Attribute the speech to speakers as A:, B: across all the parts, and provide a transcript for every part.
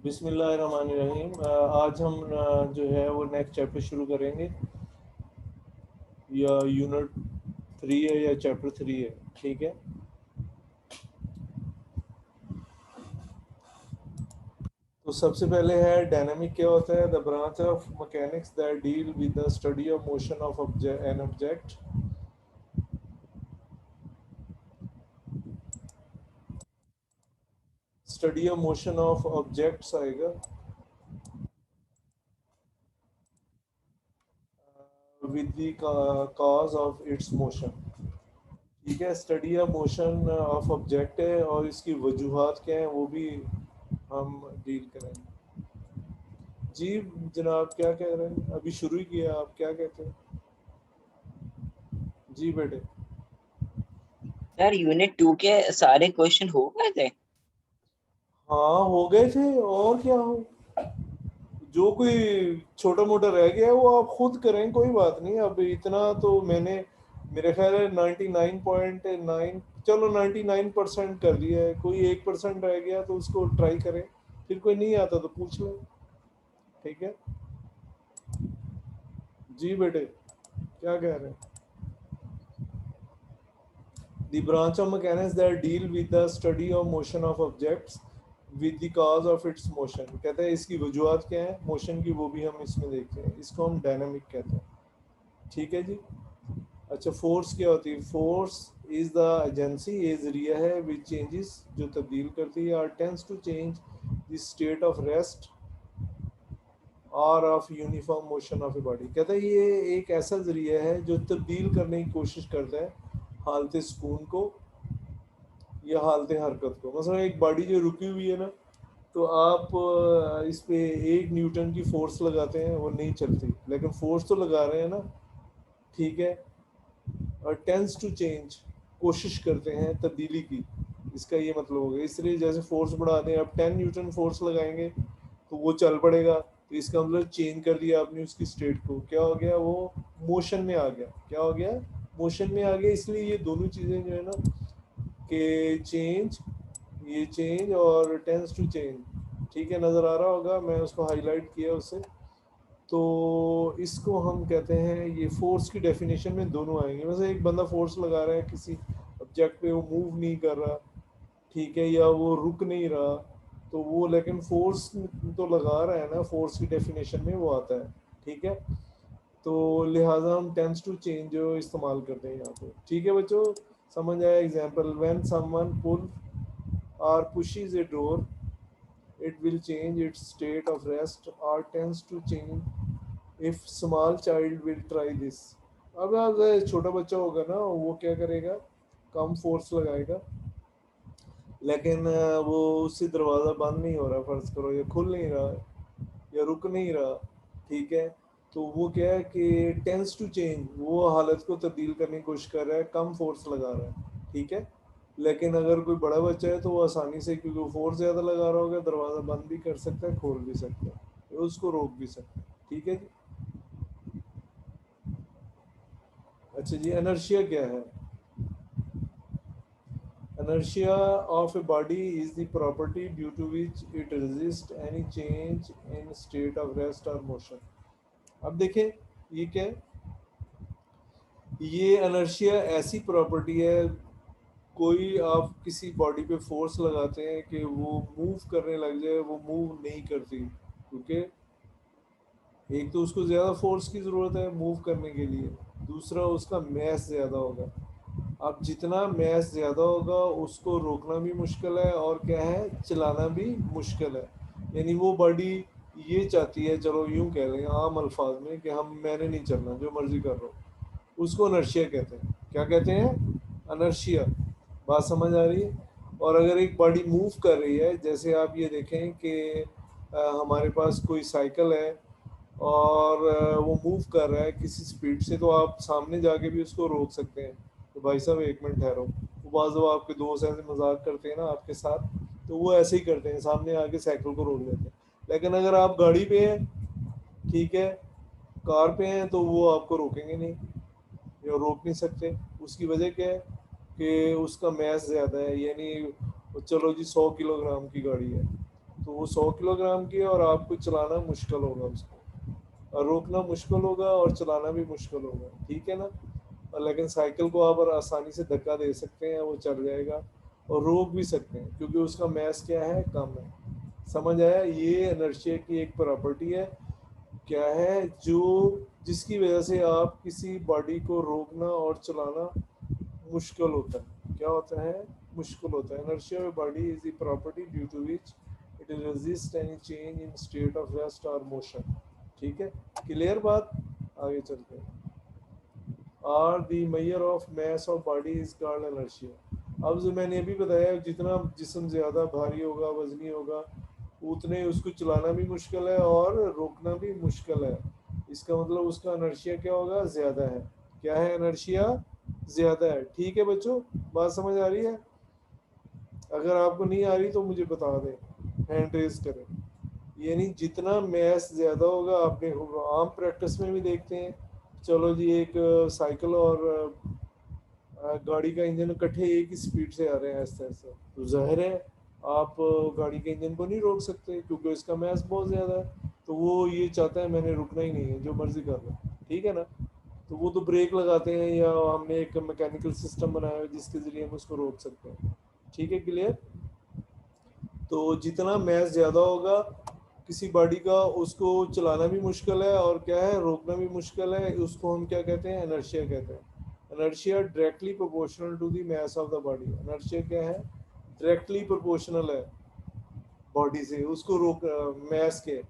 A: बिस्मिल्लाहिर्रहमानिर्रहीम। आज हम जो है वो नेक्स्ट चैप्टर शुरू करेंगे, या यूनिट 3 है या चैप्टर 3 है। ठीक है, तो सबसे पहले है डायनामिक। क्या होता है? The branch of mechanics that deal with the study of motion of an object. Study of motion of objects आएगा with the cause of its motion. ठीक है, study of motion of object है और इसकी वजूहात क्या है वो भी हम डील करेंगे। जी जनाब, क्या कह रहे हैं? अभी शुरू ही किया, आप क्या कहते हैं? जी बेटे।
B: सर यूनिट 2 के सारे क्वेश्चन हो गए थे।
A: हाँ हो गए थे, और क्या हो। जो कोई छोटा मोटा रह गया है वो आप खुद करें, कोई बात नहीं। अब इतना तो मैंने, मेरे ख्याल है 99.9, चलो 99% कर दिया है। कोई 1% रह गया तो उसको ट्राई करें, फिर कोई नहीं आता तो पूछ लें। ठीक है जी बेटे, क्या कह रहे हैं? The branch of mechanics that deal with the study of motion of objects with the cause of its motion। कहते हैं इसकी वजूहत क्या है मोशन की, वो भी हम इसमें देखते हैं। इसको हम डायनामिक कहते हैं। ठीक है जी। अच्छा, फोर्स क्या होती है? फोर्स इज द एजेंसी, ये जरिया है विच चेंजेस, जो तब्दील करती है, और tends to change the state of rest और of uniform motion of a body. कहते हैं ये एक ऐसा जरिया है जो तब्दील करने की कोशिश करता है हालत सुकून को या हालत हरकत को। मतलब एक बॉडी जो रुकी हुई है ना, तो आप इस पे 1 न्यूटन की फोर्स लगाते हैं, वो नहीं चलती, लेकिन फोर्स तो लगा रहे हैं ना। ठीक है, और टेंस टू चेंज, कोशिश करते हैं तब्दीली की, इसका ये मतलब हो गया। इसलिए जैसे फोर्स बढ़ा दें, अब 10 न्यूटन फोर्स लगाएंगे तो वो चल पड़ेगा, तो इसका मतलब चेंज कर दिया आपने उसकी स्टेट को। क्या हो गया? वो मोशन में आ गया। क्या हो गया? मोशन में आ गया। इसलिए ये दोनों चीज़ें जो है ना, कि चेंज, ये चेंज और टेंस टू चेंज। ठीक है, नज़र आ रहा होगा, मैं उसको हाईलाइट किया उससे। तो इसको हम कहते हैं, ये फोर्स की डेफिनेशन में दोनों आएंगे। वैसे एक बंदा फोर्स लगा रहा है किसी ऑब्जेक्ट पे, वो मूव नहीं कर रहा, ठीक है, या वो रुक नहीं रहा, तो वो लेकिन फोर्स तो लगा रहा है ना, फोर्स की डेफिनेशन में वो आता है। ठीक है, तो लिहाजा हम टेंस टू चेंज जो इस्तेमाल करते हैं यहाँ पे। ठीक है बच्चों, समझ आया? एग्जाम्पल, व्हेन समवन पुल और pushes a door, it will change its state of rest or tends to change if small child will try this। अब अगर छोटा बच्चा होगा ना, वो क्या करेगा? कम फोर्स लगाएगा, लेकिन वो उससे दरवाज़ा बंद नहीं हो रहा, फर्ज करो, या खुल नहीं रहा, या रुक नहीं रहा। ठीक है, तो वो क्या है कि टेंस टू चेंज, वो हालत को तब्दील करने की कोशिश कर रहा है, कम फोर्स लगा रहा है। ठीक है, लेकिन अगर कोई बड़ा बच्चा है तो वो आसानी से, क्योंकि वो फोर्स ज़्यादा लगा रहा होगा, दरवाज़ा बंद भी कर सकता है, खोल भी सकता है, तो उसको रोक भी सकता है। ठीक है जी। अच्छा जी, इनर्शिया क्या है? Inertia of a body is the property due to which it resists any change in state of rest or motion। अब देखें, ये क्या है? ये inertia ऐसी प्रॉपर्टी है, कोई आप किसी बॉडी पे फोर्स लगाते हैं कि वो मूव करने लग जाए, वो मूव नहीं करती, क्योंकि एक तो उसको ज़्यादा फोर्स की ज़रूरत है मूव करने के लिए, दूसरा उसका मैस ज़्यादा होगा। अब जितना मैस ज़्यादा होगा उसको रोकना भी मुश्किल है, और क्या है, चलाना भी मुश्किल है। यानी वो बॉडी ये चाहती है, चलो यूँ कह लें आम अल्फाज में, कि हम, मैंने नहीं चलना, जो मर्ज़ी कर लो। उसको अनर्शिया कहते हैं। क्या कहते हैं? अनर्शिया। बात समझ आ रही है? और अगर एक बॉडी मूव कर रही है, जैसे आप ये देखें कि हमारे पास कोई साइकिल है और वो मूव कर रहा है किसी स्पीड से, तो आप सामने जाके भी उसको रोक सकते हैं, तो भाई साहब 1 मिनट ठहरो। वो बाज़ वो आपके दोस्त ऐसे मजाक करते हैं ना आपके साथ, तो वो ऐसे ही करते हैं, सामने आके साइकिल को रोक देते हैं। लेकिन अगर आप गाड़ी पे हैं, ठीक है, कार पे हैं, तो वो आपको रोकेंगे नहीं, या रोक नहीं सकते। उसकी वजह क्या है? कि उसका मैस ज़्यादा है, यानी चलो जी 100 किलोग्राम की गाड़ी है, तो वो 100 किलोग्राम की है और आपको चलाना मुश्किल होगा उसको, और रोकना मुश्किल होगा और चलाना भी मुश्किल होगा, ठीक है ना। लेकिन साइकिल को आप आसानी से धक्का दे सकते हैं, वो चल जाएगा, और रोक भी सकते हैं क्योंकि उसका मैस क्या है, कम है। समझ आया, ये इनर्शिया की एक प्रॉपर्टी है, क्या है, जो जिसकी वजह से आप किसी बॉडी को रोकना और चलाना मुश्किल होता है। क्या होता है, मुश्किल होता है। Inertia of body is the property due to which it resist any change in state of rest और मोशन। ठीक है, क्लियर बात। आगे चलते हैं। Are the measure of mass of body is called inertia. अब जो मैंने अभी बताया, जितना जिस्म ज़्यादा भारी होगा, वजनी होगा, उतने उसको चलाना भी मुश्किल है और रोकना भी मुश्किल है। इसका मतलब उसका इनर्शिया क्या होगा, ज़्यादा है। क्या है, इनर्शिया ज़्यादा है। ठीक है बच्चों, बात समझ आ रही है। अगर आपको नहीं आ रही तो मुझे बता दें, हैंड रेज करें। यानी जितना मैस ज़्यादा होगा, आपने आम प्रैक्टिस में भी देखते हैं। चलो जी, एक साइकिल और गाड़ी का इंजन इकट्ठे एक ही स्पीड से आ रहे हैं, ऐसा ऐसा, तो जाहिर है आप गाड़ी के इंजन को नहीं रोक सकते क्योंकि इसका मैस बहुत ज़्यादा है। तो वो ये चाहता है मैंने रुकना ही नहीं है, जो मर्जी कर लो, ठीक है ना। तो वो तो ब्रेक लगाते हैं या हमने एक मैकेनिकल सिस्टम बनाया है जिसके ज़रिए हम उसको रोक सकते हैं। ठीक है, क्लियर। तो जितना मैस ज़्यादा होगा किसी बॉडी का, उसको चलाना भी मुश्किल है और क्या है, रोकना भी मुश्किल है। उसको हम क्या कहते हैं, इनर्शिया कहते हैं। Inertia directly proportional to the mass of the body. Inertia क्या है, डायरेक्टली प्रोपोर्शनल है बॉडी से, उसको रोक मैस के।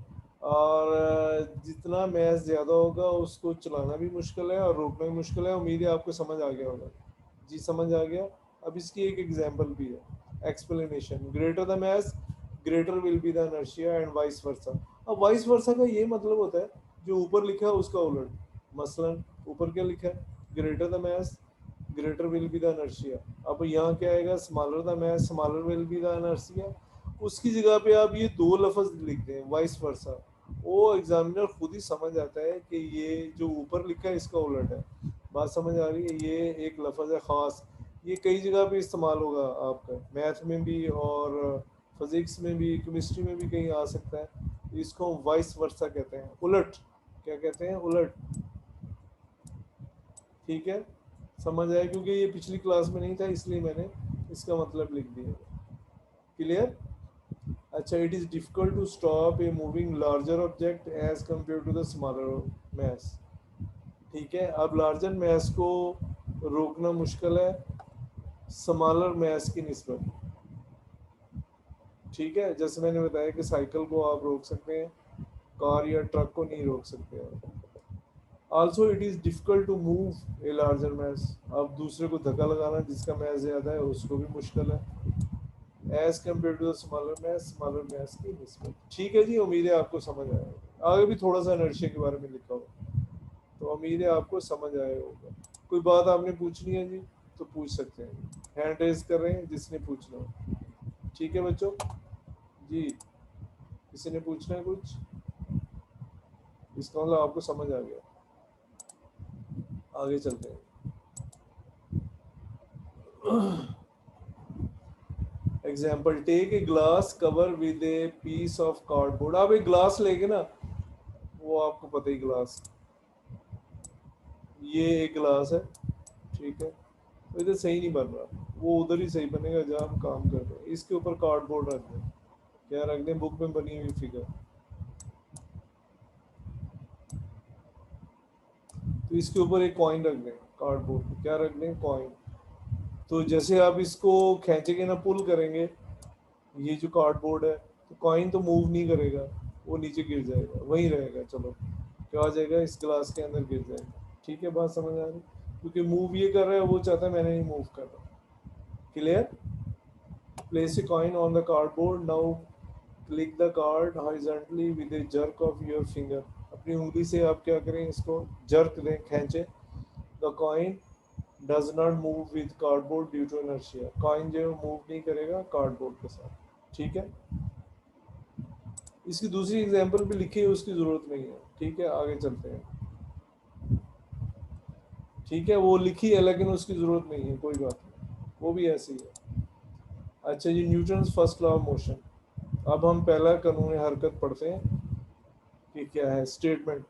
A: और जितना मैस ज़्यादा होगा उसको चलाना भी मुश्किल है और रोकना भी मुश्किल है। उम्मीद है आपको समझ आ गया होगा। जी समझ आ गया। अब इसकी एक एग्जांपल भी है, explanation. Greater the mass greater will be the inertia and vice versa. अब वाइस वर्सा का ये मतलब होता है जो ऊपर लिखा है उसका उलट। मसलन ऊपर क्या लिखा है, greater the mass greater will be the inertia. अब यहाँ क्या आएगा, smaller the mass smaller will be the inertia. उसकी जगह पे आप ये दो लफ्ज लिख दें, वाइस वर्सा। वो एग्जामिनर खुद ही समझ आता है कि ये जो ऊपर लिखा है इसका उलट है। बात समझ आ रही है। ये एक लफ्ज़ है ख़ास, ये कई जगह पे इस्तेमाल होगा आपका, मैथ में भी और फिज़िक्स में भी, केमिस्ट्री में भी कहीं आ सकता है। इसको वाइस वर्सा कहते हैं, उलट। क्या कहते हैं, उलट। ठीक है, समझ आया, क्योंकि ये पिछली क्लास में नहीं था इसलिए मैंने इसका मतलब लिख दिया। क्लियर। अच्छा, it is difficult to stop a moving larger object as compare to the smaller mass. ठीक है, अब लार्जर मैस को रोकना मुश्किल है स्मॉलर मैस की निस्बत। ठीक है, जैसे मैंने बताया कि साइकिल को आप रोक सकते हैं, कार या ट्रक को नहीं रोक सकते हैं। Also it is difficult to move a larger mass. अब दूसरे को धक्का लगाना जिसका मैस ज़्यादा है उसको भी मुश्किल है as compare to the smaller mass की निस्बत। ठीक है जी, उम्मीद है आपको समझ आया। आगे भी थोड़ा सा इनर्शिया के बारे में लिखा हो, तो उम्मीद है आपको समझ आया होगा। कोई बात आपने पूछनी है जी तो पूछ सकते हैं, हैंड रेज कर रहे हैं जिसने पूछना हो। ठीक है बच्चों जी, किसी ने पूछना है कुछ, इसका मतलब आपको समझ आ गया। आगे चलते हैं। Example, take a glass cover with a piece of cardboard. आप एक ग्लास लेंगे ना, वो आपको पता ही ग्लास, ये एक गिलास है, ठीक है। तो इधर सही नहीं बन रहा, वो उधर ही सही बनेगा जहाँ हम काम कर रहे हैं। इसके ऊपर कार्डबोर्ड रख दें, क्या रख दें, बुक में बनी हुई फिगर। तो इसके ऊपर एक कॉइन रख दें, कार्डबोर्ड पे क्या रख दें, कॉइन। तो जैसे आप इसको खींचेंगे ना, पुल करेंगे ये जो कार्डबोर्ड है, तो कॉइन तो मूव नहीं करेगा, वो नीचे गिर जाएगा, वहीं रहेगा। चलो, क्या आ जाएगा, इस गिलास के अंदर गिर जाएगा। ठीक है, बात समझ आ रही। क्योंकि मूव ये कर रहा है, वो चाहता है मैंने नहीं मूव कर रहा। Clear. Place a coin on the cardboard. Now click the card horizontally with a jerk of your finger. अपनी उंगली से आप क्या करें, इसको जर्क दें, खींचे। The coin does not move with cardboard due to inertia. Coin जो मूव नहीं करेगा कार्डबोर्ड के साथ। ठीक है, इसकी दूसरी एग्जांपल भी लिखी है, उसकी ज़रूरत नहीं है। ठीक है, आगे चलते हैं। ठीक है, वो लिखी है लेकिन उसकी ज़रूरत नहीं है, कोई बात नहीं, वो भी ऐसी है। अच्छा जी, Newton's first law of motion. अब हम पहला कानून हरकत पढ़ते हैं कि क्या है statement.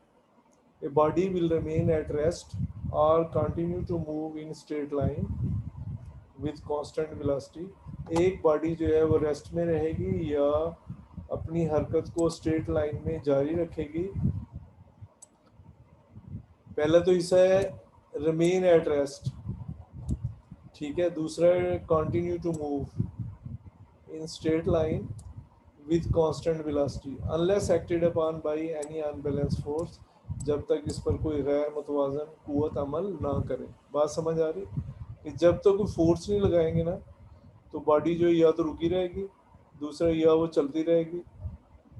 A: A body will remain at rest or continue to move in straight line with constant velocity। एक बॉडी जो है वो रेस्ट में रहेगी या अपनी हरकत को स्ट्रेट लाइन में जारी रखेगी। पहला तो हिस्सा है रिमेन एट रेस्ट, ठीक है। दूसरा है continue to move in straight line with constant velocity unless acted upon by any unbalanced force, जब तक इस पर कोई गैर मुतवाजन कुव्वत अमल ना करे। बात समझ आ रही कि जब तक कोई फोर्स नहीं लगाएंगे ना तो बॉडी जो है या तो रुकी रहेगी, दूसरा या वो चलती रहेगी।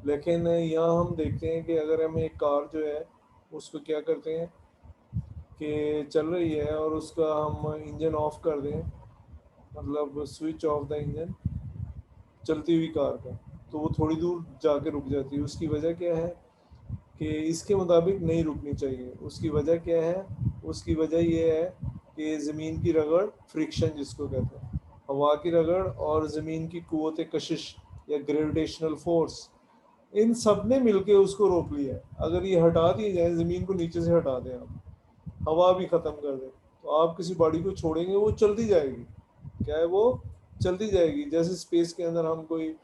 A: लेकिन यहाँ हम देखते हैं कि अगर हम एक कार जो है उसको क्या करते हैं कि चल रही है और उसका हम इंजन ऑफ कर दें, मतलब स्विच ऑफ द इंजन चलती हुई कार का, तो वो थोड़ी दूर जाके रुक जाती है। उसकी वजह क्या है कि इसके मुताबिक नहीं रुकनी चाहिए। उसकी वजह क्या है? उसकी वजह ये है कि ज़मीन की रगड़, फ्रिक्शन जिसको कहते हैं, हवा की रगड़ और ज़मीन की कुव्वत कशिश या ग्रेविटेशनल फोर्स, इन सब ने मिलके उसको रोक लिया है। अगर ये हटा दिए जाए, ज़मीन को नीचे से हटा दें आप, हवा भी ख़त्म कर दें, तो आप किसी बॉडी को छोड़ेंगे वो चलती जाएगी। क्या है? वो चलती जाएगी। जैसे स्पेस के अंदर हम कोई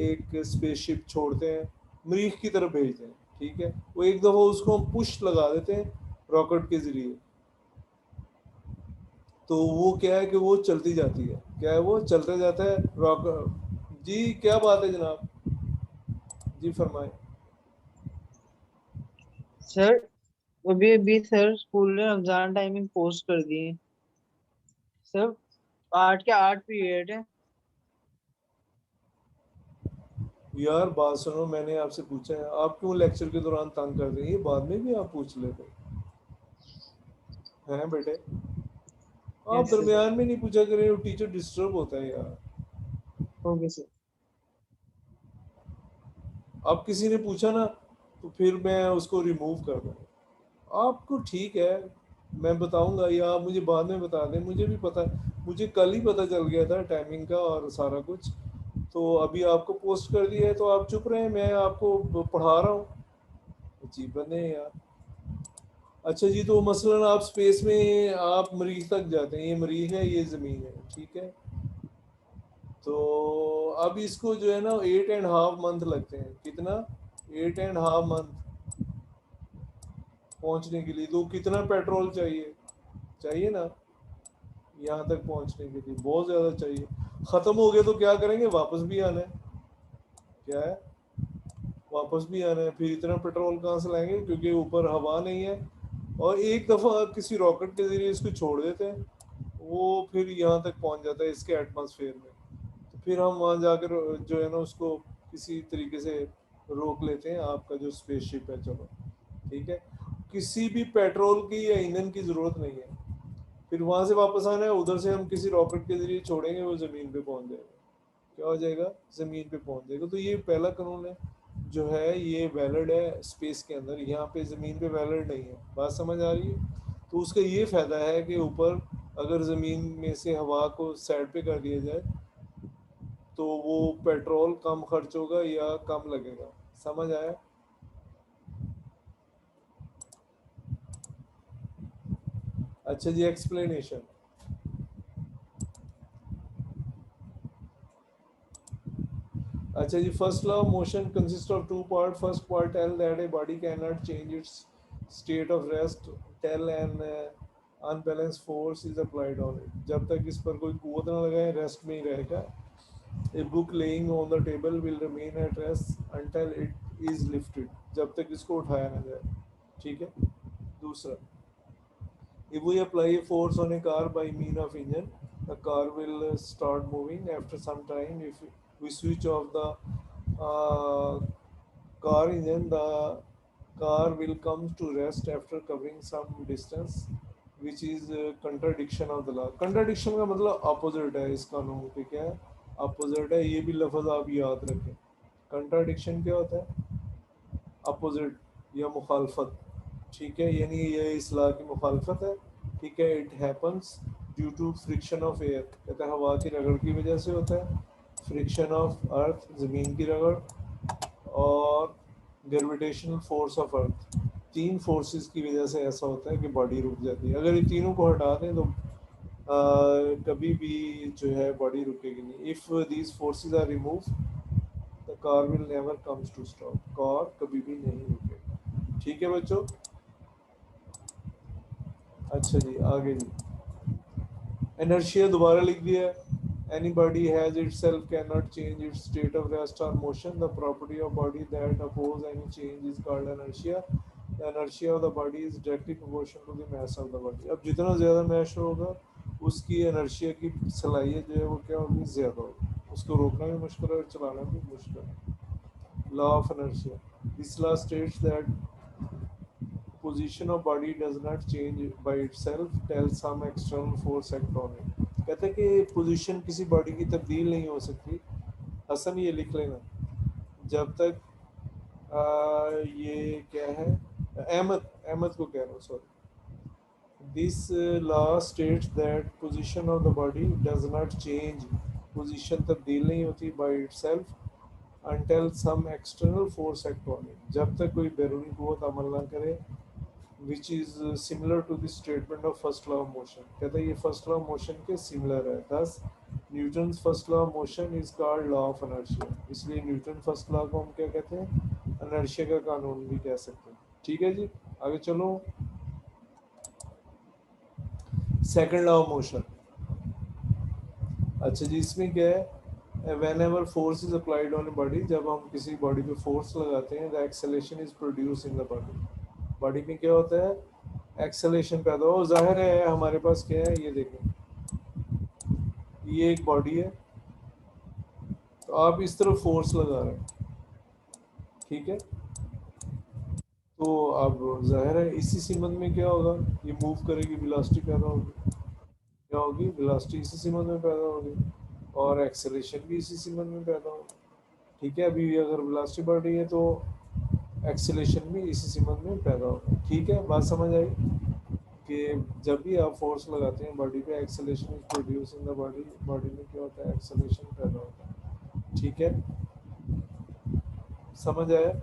A: एक स्पेसशिप छोड़ते हैं, मरीख की तरफ भेजते हैं, ठीक है। वो एक दफ़ा उसको हम पुश लगा देते हैं रॉकेट के ज़रिए, तो वो क्या है कि वो चलती जाती है। क्या है? वो चलते जाता है रॉकेट। जी क्या बात है जनाब? जी फरमाएं।
C: सर अभी अभी सर स्कूल ने रमजान टाइमिंग पोस्ट कर दी है सर। 8 के 8 पीरियड है।
A: यार बात सुनो, मैंने आपसे पूछा है, आप क्यों लेक्चर के दौरान तंग कर रही है? बाद में भी आप पूछ लेते हैं बेटे। आप
C: यस सर।
A: दरमियान में नहीं पूछा करें, टीचर डिस्टर्ब होता है यार।
C: Okay sir.
A: अब किसी ने पूछा ना तो फिर मैं उसको रिमूव कर दूँगा। आपको ठीक है, मैं बताऊंगा या आप मुझे बाद में बता दें, मुझे भी पता, मुझे कल ही पता चल गया था टाइमिंग का और सारा कुछ। तो अभी आपको पोस्ट कर दिया है तो आप चुप रहें, मैं आपको पढ़ा रहा हूँ। अजीब बने हैं यार। अच्छा जी, तो मसलन आप स्पेस में आप मरीख तक जाते हैं, ये मरीख है, ये ज़मीन है, ठीक है। तो अब इसको जो है ना 8.5 मंथ लगते हैं। कितना? 8.5 मंथ पहुंचने के लिए। तो कितना पेट्रोल चाहिए? चाहिए ना यहाँ तक पहुंचने के लिए? बहुत ज़्यादा चाहिए। ख़त्म हो गया तो क्या करेंगे? वापस भी आना है। क्या है? वापस भी आना है। फिर इतना पेट्रोल कहाँ से लाएंगे, क्योंकि ऊपर हवा नहीं है। और एक दफ़ा किसी रॉकेट के ज़रिए इसको छोड़ देते हैं, वो फिर यहाँ तक पहुँच जाता है इसके एटमॉस्फेयर में। तो फिर हम वहाँ जाकर जो है ना उसको किसी तरीके से रोक लेते हैं, आपका जो स्पेसशिप है। चलो ठीक है, किसी भी पेट्रोल की या ईंधन की ज़रूरत नहीं है। फिर वहाँ से वापस आना है, उधर से हम किसी रॉकेट के ज़रिए छोड़ेंगे, वो ज़मीन पे पहुँच जाएगा। क्या हो जाएगा? ज़मीन पे पहुँच जाएगा। तो ये पहला कानून है जो है, ये वैलिड है स्पेस के अंदर, यहाँ पे ज़मीन पे वैलिड नहीं है। बात समझ आ रही है? तो उसका ये फ़ायदा है कि ऊपर अगर ज़मीन में से हवा को साइड पे कर दिया जाए तो वो पेट्रोल कम खर्च होगा या कम लगेगा। समझ आया? अच्छा जी, एक्सप्लेनेशन। अच्छा जी, first law of motion consist of two part. First part tell that a body can not change its state of rest till an unbalance force is applied on it. जब तक इस पर कोई कुव्वत ना लगाए रेस्ट में ही रहेगा। A book laying on the table will remain at rest until it is lifted. जब तक इसको उठाया ना जाए, ठीक है। दूसरा, if we apply a force on a car by mean of engine, the car will start moving. After some time, if we switch off the car engine, the car will come to rest after covering some distance, which is contradiction of the law। contradiction का मतलब opposite है इस कानून के। क्या है? opposite है। ये भी लफ्ज़ आप याद रखें। contradiction क्या होता है? अपोजिट या मुखालफत, ठीक है। यानी ये इस्लाह की मुखालफत है, ठीक है। It happens due to friction of air, कहते हैं हवा की रगड़ की वजह से होता है। फ्रिक्शन ऑफ अर्थ, ज़मीन की रगड़, और ग्रेविटेशनल फोर्स ऑफ अर्थ। तीन फोर्सेस की वजह से ऐसा होता है कि बॉडी रुक जाती है। अगर ये तीनों को हटा दें तो कभी भी जो है बॉडी रुकेगी नहीं। If these forces are remove the car will never comes to stop, car कभी भी नहीं रुकेगा। ठीक है बच्चों? अच्छा जी, आगे जी, इनर्शिया दोबारा लिख दिया। any body has itself cannot change its state of rest or motion. The property of body that oppose any change is called inertia. The inertia of the body is directly proportional to the mass of the body. अब जितना ज़्यादा mash होगा उसकी inertia की सलाहियत जो है वो क्या होगी, ज़्यादा होगी। उसको रोकना भी मुश्किल है और चलाना भी मुश्किल है। Law of inertia. This law states that position of body does not change by itself till some external force act on it. कहते हैं कि पोजीशन किसी बॉडी की तब्दील नहीं हो सकती। हसन ये लिख लेना, जब तक ये क्या है, अहमद अहमद को कह रहा हूँ, sorry. This law states that position of the body does not change, position तब्दील नहीं होती by itself until some external force act on it, जब तक कोई बैरूनी क़ुव्वत अमल ना करे, which is similar to the statement of first law of motion। कहता है ये first law of motion के similar है। thus Newton's first law of motion is called law of inertia। इसलिए न्यूटन first law को हम क्या कहते हैं, inertia का कानून भी कह सकते हैं। ठीक है जी, आगे चलो। second law of motion, अच्छा जी, इसमें क्या है, whenever force is applied on a body, जब हम किसी बॉडी पे फोर्स लगाते हैं, the acceleration is produced in the body। Body में क्या होता है, एक्सेलेरेशन पैदा हो। जाहिर है हमारे पास क्या है, ये देखें, ये एक बॉडी है, तो आप इस तरफ फोर्स लगा रहे हैं, ठीक है, तो अब जाहिर है इसी सीमत में क्या होगा, ये मूव करेगी, वेलोसिटी पैदा होगी। क्या होगी, वेलोसिटी इसी सीमत में पैदा होगी और एक्सेलरेशन भी इसी सीमत में पैदा होगी। ठीक है, अभी अगर वेलोसिटी बढ़ रही है तो एक्सेलरेशन भी इसी सीमत में पैदा होगा। ठीक है, बात समझ आई कि जब भी आप फोर्स लगाते हैं बॉडी पे, acceleration is produce in the body, body में क्या होता है, एक्सेलरेशन पैदा होता है। ठीक है, समझ आया?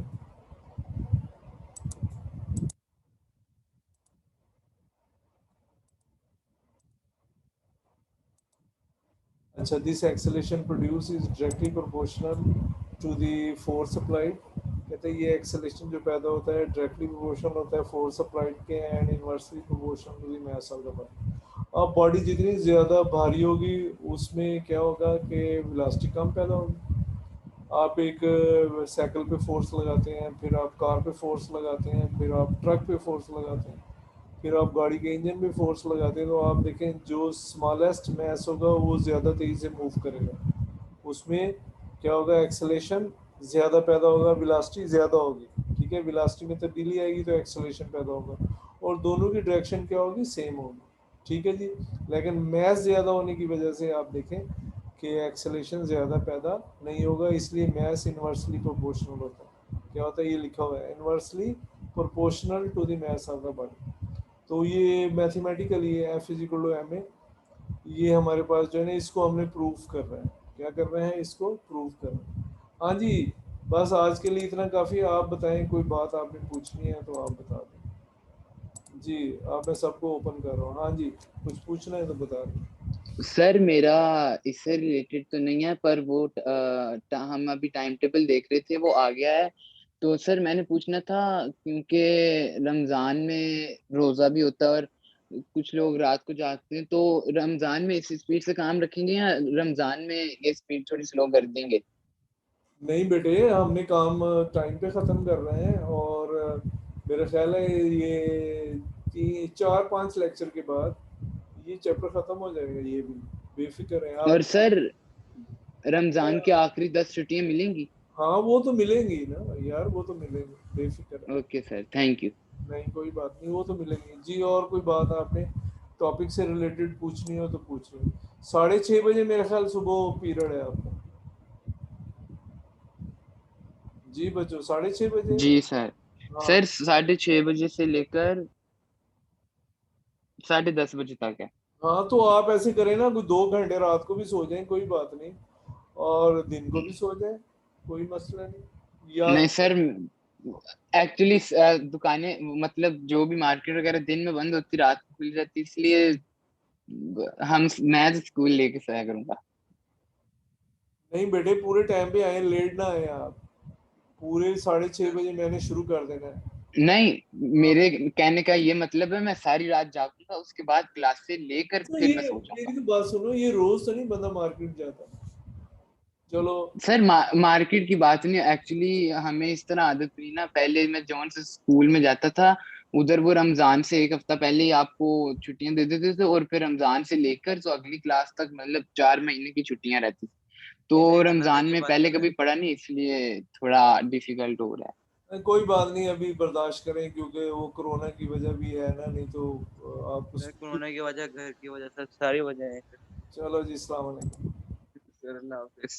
A: अच्छा, this acceleration produce is directly proportional to the force applied. कहते हैं ये एक्सेलरेशन जो पैदा होता है डायरेक्टली प्रोपोर्शनल होता है फोर्स अप्लाइड के, and inversely proportional to the mass of the body. अब बॉडी जितनी ज़्यादा भारी होगी उसमें क्या होगा कि वेलोसिटी कम पैदा होगी। आप एक साइकिल पे फोर्स लगाते हैं, फिर आप कार पे फोर्स लगाते हैं, फिर आप ट्रक पे फोर्स लगाते हैं, फिर आप गाड़ी के इंजन पे फोर्स लगाते हैं, तो आप देखें जो स्मॉलेस्ट मैस होगा वो ज़्यादा तेज़ी से मूव करेगा, उसमें क्या होगा, एक्सेलरेशन ज़्यादा पैदा होगा, वेलोसिटी ज़्यादा होगी। ठीक है, वेलोसिटी में तब्दीली आएगी तो एक्सेलरेशन पैदा होगा, और दोनों की डायरेक्शन क्या होगी, सेम होगी। ठीक है जी, लेकिन मैस ज़्यादा होने की वजह से आप देखें कि एक्सेलरेशन ज़्यादा पैदा नहीं होगा, इसलिए मैस इन्वर्सली प्रोपोर्शनल होता है। क्या होता है, ये लिखा हुआ है, inversely proportional to the mass of the body. तो ये मैथमेटिकली है, F is equal to M A, ये हमारे पास जो है ना, इसको हमने प्रूफ कर रहे हैं। क्या कर रहे हैं, इसको प्रूफ कर रहे हैं। हाँ जी, बस आज के लिए इतना काफ़ी। आप बताएं, कोई बात आपने पूछनी है तो आप बता दें। जी, आप, मैं सबको ओपन कर रहा हूँ। हाँ जी, कुछ पूछना है तो बता दें।
D: सर मेरा इससे रिलेटेड तो नहीं है, पर वो हम अभी टाइम टेबल देख रहे थे, वो आ गया है। तो सर मैंने पूछना था, क्योंकि रमजान में रोजा भी होता है और कुछ लोग रात को जागते हैं, तो रमजान में इस स्पीड से काम रखेंगे या रमजान में ये स्पीड थोड़ी स्लो कर देंगे?
A: नहीं बेटे, हमने काम टाइम पे ख़त्म कर रहे हैं, और मेरा ख्याल है ये 4-5 लेक्चर के बाद ये चैप्टर ख़त्म हो जाएगा। ये भी बेफिक्र है
D: और
A: आप।
D: सर रमजान के आखिरी 10 छुट्टियां मिलेंगी?
A: हाँ, वो तो मिलेंगी ना यार, वो तो मिलेंगी, बेफिक्र।
D: Okay sir, thank you.
A: नहीं, कोई बात नहीं, वो तो मिलेंगी जी। और कोई बात आपने टॉपिक से रिलेटेड पूछनी हो तो पूछ लो। 6:30 बजे मेरे ख्याल सुबह पीरियड है आपका। जी बच्चों, 6:30 बजे।
D: जी सर।
A: हाँ
D: सर 6:30 बजे से लेकर 10:30 बजे तक है।
A: हाँ, तो आप ऐसे करें ना, कोई 2 घंटे रात को भी सो जाएं, कोई बात नहीं। और दिन को भी सो जाए, कोई मसला नहीं। या
D: नहीं सर, एक्चुअली दुकानें मतलब जो भी मार्केट वगैरह दिन में बंद होती, रात को खुल जाती, इसलिए मैं तो स्कूल लेके सोया करूंगा।
A: नहीं बेटे, पूरे टाइम पे आए, लेट ना आए आप। पूरे 6:30 बजे मैंने शुरू कर देना है।
D: नहीं, मेरे कहने का ये मतलब है मैं सारी रात जागूंगा, उसके बाद क्लास से लेकर
A: तो
D: फिर मैं
A: ये
D: सो जाऊंगा।
A: मेरी तो बात सुनो, ये रोज तो नहीं बंदा मार्केट जाता। चलो
D: सर मार्केट की बात नहीं, एक्चुअली हमें इस तरह आदत हुई ना, पहले मैं जौन से स्कूल में जाता था उधर वो रमजान से एक हफ्ता पहले ही आपको छुट्टियां दे देते थे, और फिर रमजान से लेकर तो अगली क्लास तक मतलब 4 महीने की छुट्टियां रहती थी। तो रमजान में पहले कभी पढ़ा नहीं, इसलिए थोड़ा डिफिकल्ट हो रहा है।
A: कोई बात नहीं, अभी बर्दाश्त करें, क्योंकि वो कोरोना की वजह भी है ना, नहीं तो आप
E: कोरोना की वजह, घर की वजह, सब सारी वजह है।
A: चलो जी, अस्सलाम वालेकुम।
E: अल्लाह हाफिज।